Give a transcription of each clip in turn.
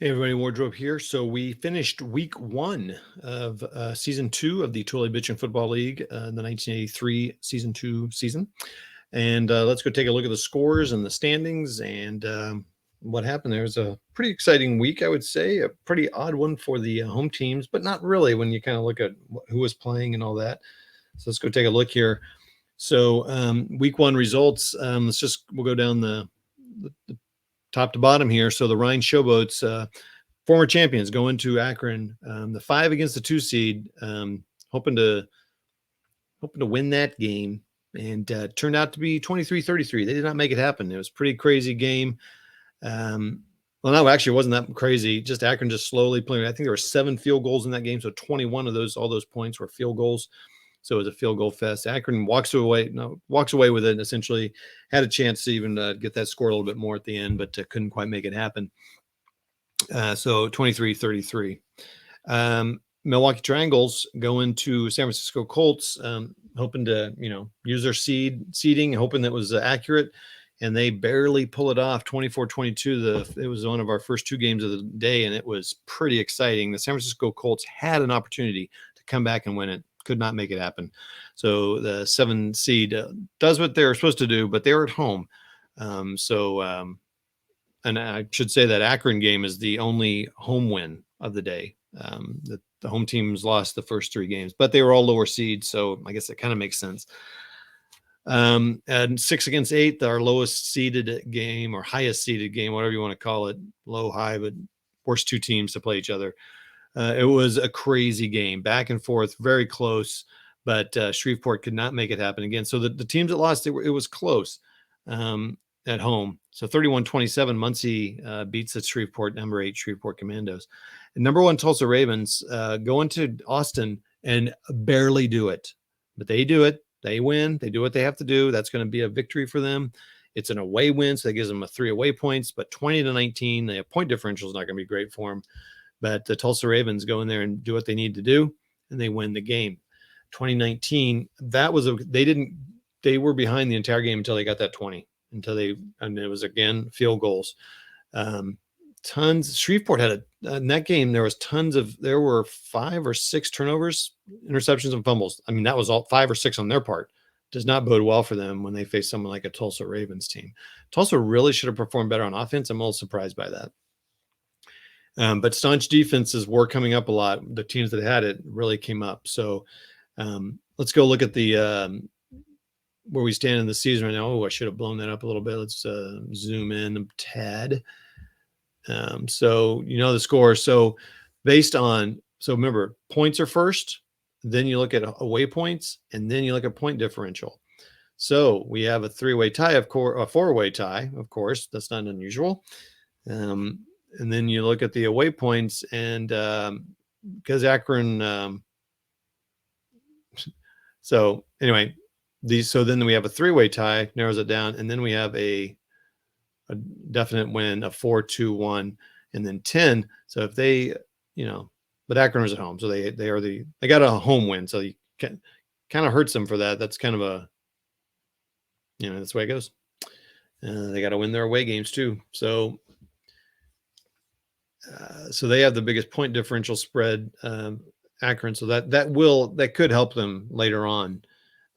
Hey everybody, Wardrobe here. So we finished week one of season two of the Totally Bitchin' Football League, the 1983 season. And let's go take a look at the scores and the standings and what happened. There was a pretty exciting week, I would say, a pretty odd one for the home teams, but not really when you kind of look at who was playing and all that. So let's go take a look here. So week one results. We'll go down the top to bottom here. So the Rhine Showboats, former champions, go into Akron, the 5 against the 2 seed, hoping to win that game, and turned out to be 23-33. They did not make it happen. It was a pretty crazy game. Well, no, actually, it wasn't that crazy. Just Akron just slowly playing. I think there were 7 field goals in that game, so 21 of all those points were field goals. So it was a field goal fest. Akron walks away with it, and essentially had a chance to even get that score a little bit more at the end, but couldn't quite make it happen. So 23-33. Milwaukee Triangles go into San Francisco Colts, hoping to use their seeding, hoping that was accurate, and they barely pull it off. 24-22. It was one of our first 2 games of the day, and it was pretty exciting. The San Francisco Colts had an opportunity to come back and win it. Could not make it happen. So the 7 seed does what they're supposed to do, but they were at home. And I should say that Akron game is the only home win of the day. The home teams lost the first 3 games, but they were all lower seeds, so I guess it kind of makes sense. And 6 against 8, our lowest seeded game or highest seeded game, whatever you want to call it, low, high, but worst 2 teams to play each other. It was a crazy game, back and forth, very close, but Shreveport could not make it happen again. So the teams that lost, it was close at home. So 31-27, Muncie beats the Shreveport, number 8 Shreveport Commandos. And number 1 Tulsa Ravens go into Austin and barely do it. But they do it. They win. They do what they have to do. That's going to be a victory for them. It's an away win, so that gives them 3 away points. But 20-19, the point differential is not going to be great for them. But the Tulsa Ravens go in there and do what they need to do, and they win the game. 2019, they were behind the entire game until they got that 20, and it was again field goals. Shreveport had in that game, there were 5 or 6 turnovers, interceptions, and fumbles. I mean, that was all 5 or 6 on their part. Does not bode well for them when they face someone like a Tulsa Ravens team. Tulsa really should have performed better on offense. I'm a little surprised by that. But staunch defenses were coming up a lot. The teams that had it really came up. So let's go look at the where we stand in the season right now. Oh, I should have blown that up a little bit. Let's zoom in a tad. So the score. So remember, points are first. Then you look at away points, and then you look at point differential. So we have a 3-way tie, of course, a 4-way tie, of course. That's not unusual. And then you look at the away points, and because Akron, so anyway, so then we have a 3-way tie, narrows it down, and then we have a definite win, a 4-2-1, and then 10. So if they, but Akron was at home, so they got a home win, so you kind of hurts them for that. That's kind of a, that's the way it goes. They got to win their away games too. So they have the biggest point differential spread, Akron. So that could help them later on.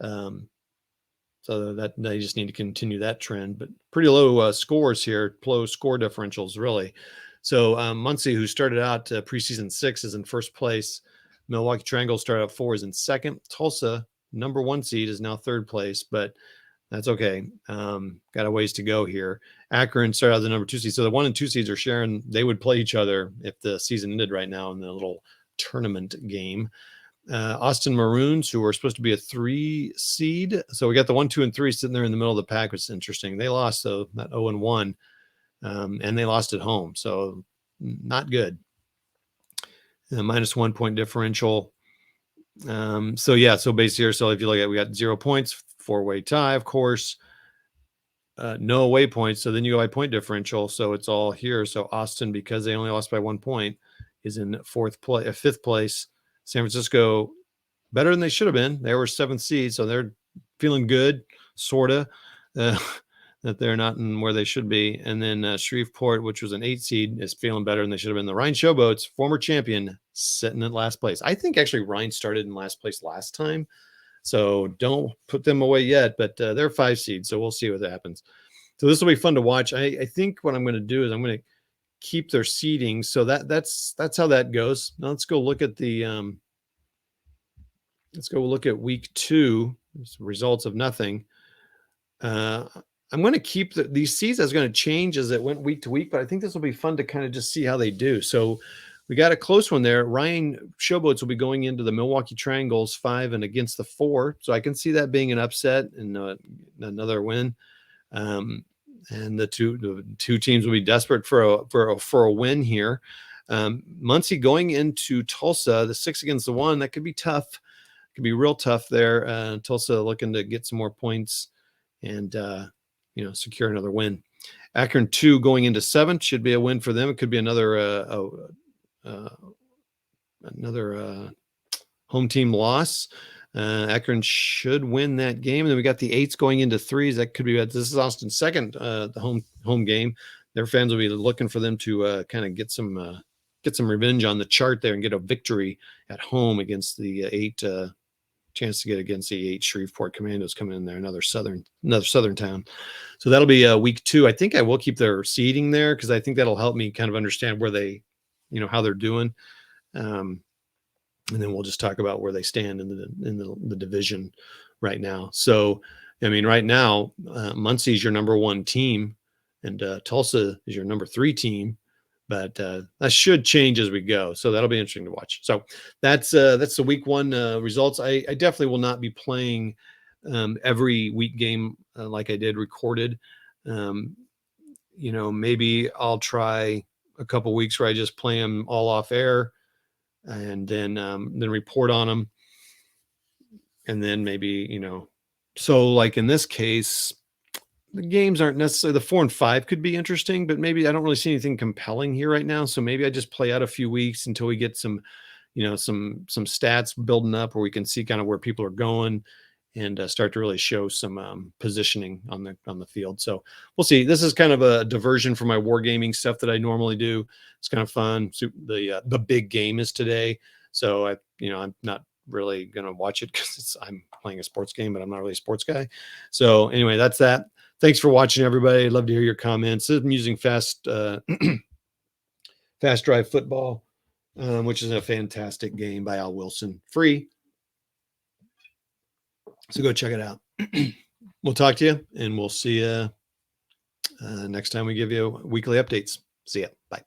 So that they just need to continue that trend, but pretty low scores here, low score differentials really. So Muncie, who started out preseason 6, is in first place. Milwaukee Triangle started out 4, is in second. Tulsa, number 1 seed, is now 3rd place, but that's okay. Got a ways to go here. Akron started out the number 2 seed. So the 1 and 2 seeds are sharing. They would play each other if the season ended right now in the little tournament game. Austin Maroons, who were supposed to be a 3 seed. So we got the 1, 2, and 3 sitting there in the middle of the pack, which is interesting. They lost, though, that 0-1, and they lost at home. So not good. -1 point differential. So base here. So if you look at, we got 0 points, 4-way tie, of course, no away points. So then you go by point differential. So it's all here. So Austin, because they only lost by 1 point, is in 5th place. San Francisco, better than they should have been. They were 7th seed, so they're feeling good, sorta. that they're not in where they should be. And then Shreveport, which was an 8 seed, is feeling better than they should have been. The Rhine Showboats, former champion, sitting in last place. I think actually Rhine started in last place last time, so don't put them away yet. But they're 5 seeds, so we'll see what happens. So this will be fun to watch. I think what I'm going to do is I'm going to keep their seeding. So that's how that goes. Now let's go look at the let's go look at week 2. Results of nothing. I'm going to keep these seeds. I was going to change as it went week to week, but I think this will be fun to kind of just see how they do. So we got a close one there. Ryan Showboats will be going into the Milwaukee Triangles 5 and against the 4. So I can see that being an upset and another win. And the two teams will be desperate for a win here. Muncie going into Tulsa, the 6 against the 1. That could be tough. Could be real tough there. Tulsa looking to get some more points and secure another win. Akron 2 going into 7th should be a win for them. It could be another home team loss. Akron should win that game. And then we got the 8s going into 3s. That could be this is Austin's second the home game. Their fans will be looking for them to kind of get some revenge on the chart there and get a victory at home against the 8 chance to get against the 8 Shreveport Commandos coming in there, another southern town. So that'll be week 2. I think I will keep their seeding there because I think that'll help me kind of understand where they, how they're doing. And then we'll just talk about where they stand in the division right now. So, I mean, right now, Muncie is your number 1 team, and Tulsa is your number 3 team. But that should change as we go. So that'll be interesting to watch. So that's the week 1 results. I definitely will not be playing every week game like I did recorded. Maybe I'll try a couple weeks where I just play them all off air and then report on them. And then maybe, so like in this case, the games aren't necessarily, the 4 and 5 could be interesting, but maybe I don't really see anything compelling here right now. So maybe I just play out a few weeks until we get some stats building up where we can see kind of where people are going and start to really show some positioning on the field. So we'll see. This is kind of a diversion from my wargaming stuff that I normally do. It's kind of fun. So the big game is today. So I'm not really going to watch it because I'm playing a sports game, but I'm not really a sports guy. So anyway, that's that. Thanks for watching, everybody. I'd love to hear your comments. I'm using Fast Drive Football, which is a fantastic game by Al Wilson. Free. So go check it out. We'll talk to you, and we'll see you next time we give you weekly updates. See ya. Bye.